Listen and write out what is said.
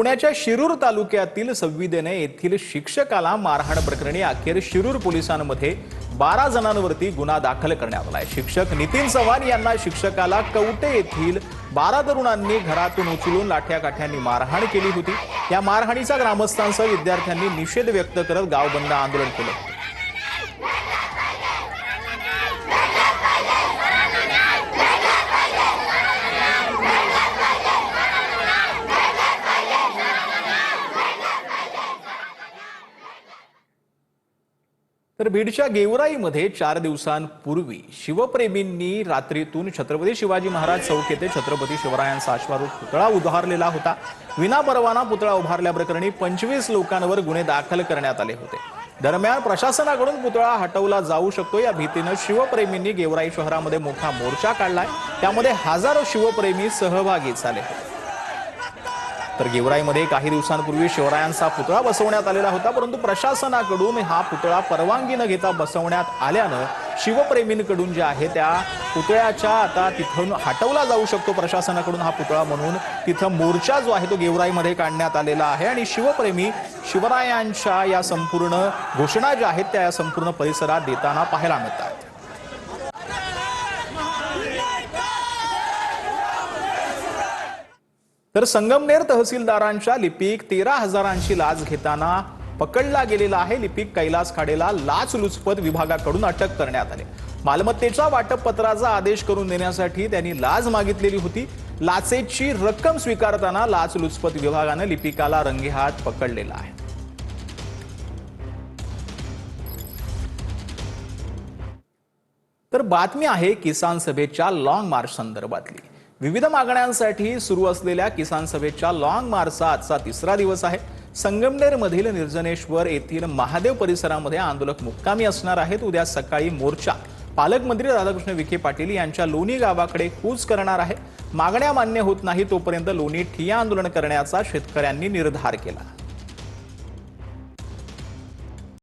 पुण्याच्या शिरूर तालुक्यातील संविदेने येथील शिक्षकाला मारहाण प्रकरणी अखेर शिरूर पोलिसांमध्ये 12 जणांवरती गुन्हा दाखल करण्यात आलाय। शिक्षक नितीन चव्हाण यांना शिक्षकाला कवटे येथील 12 तरुणांनी घरातून उचलून लाठ्याकाठ्यांनी मारहाण केली होती। या मारहाणीचा ग्रामस्थांसह विद्यार्थ्यांनी निषेध व्यक्त करत गाव बंद आंदोलन केलं। तर बीडच्या गेवराईमध्ये 4 दिवसांपूर्वी शिवप्रेमींनी रात्रीतून छत्रपती शिवाजी महाराज चौक येथे छत्रपती शिवरायांचा अश्वारूढ पुतळा उभारलेला होता। विनापरवाना पुतळा उभारल्याप्रकरणी 25 लोकांवर गुन्हे दाखल करण्यात आले होते। दरम्यान प्रशासनाकडून पुतळा हटवला जाऊ शकतो या भीतीने शिवप्रेमींनी गेवराई शहरामध्ये मोठा मोर्चा काढलाय। त्यामध्ये हजारो शिवप्रेमी सहभागी झाले होते। तर गेवराईमध्ये काही दिवसांपूर्वी शिवरायांचा पुतळा बसवण्यात आलेला होता, परंतु प्रशासनाकडून हा पुतळा परवानगी न घेता बसवण्यात आल्याने शिवप्रेमींकडून जे आहे त्या पुतळ्याच्या आता तिथून हटवला जाऊ शकतो प्रशासनाकडून हा पुतळा म्हणून तिथं मोर्चा जो आहे तो गेवराईमध्ये काढण्यात आलेला आहे आणि शिवप्रेमी शिवरायांच्या या संपूर्ण घोषणा ज्या आहेत त्या संपूर्ण परिसरात देताना पाहायला मिळतात। तर संगमनेर तहसीलदारांच्या लिपिक 13,000ची लाच घेताना पकडला गेलेला आहे। लिपिक कैलास खाडेला लाचलुचपत विभागाकडून अटक करण्यात आली। मालमत्तेच्या वाटप पत्राचा आदेश करून देण्यासाठी त्यांनी लाच मागितलेली होती। लाचेची रक्कम स्वीकारताना लाचलुचपत विभागाने लिपिकाला रंगेहात पकडलेला आहे। तर बातमी आहे किसान सभेच्या लॉंग मार्च संदर्भातली। विविध मागण्यांसाठी सुरू असलेल्या किसान सभेच्या लॉंग मार्चचा आजचा 3रा दिवस आहे। संगमनेरमधील निर्जनेश्वर येथील महादेव परिसरामध्ये आंदोलक मुक्कामी असणार आहेत। उद्या सकाळी मोर्चा पालकमंत्री राधाकृष्ण विखे पाटील यांच्या लोणी गावाकडे कूच करणार आहे। मागण्या मान्य होत नाही तोपर्यंत लोणी ठिय्या आंदोलन करण्याचा शेतकऱ्यांनी निर्धार केला।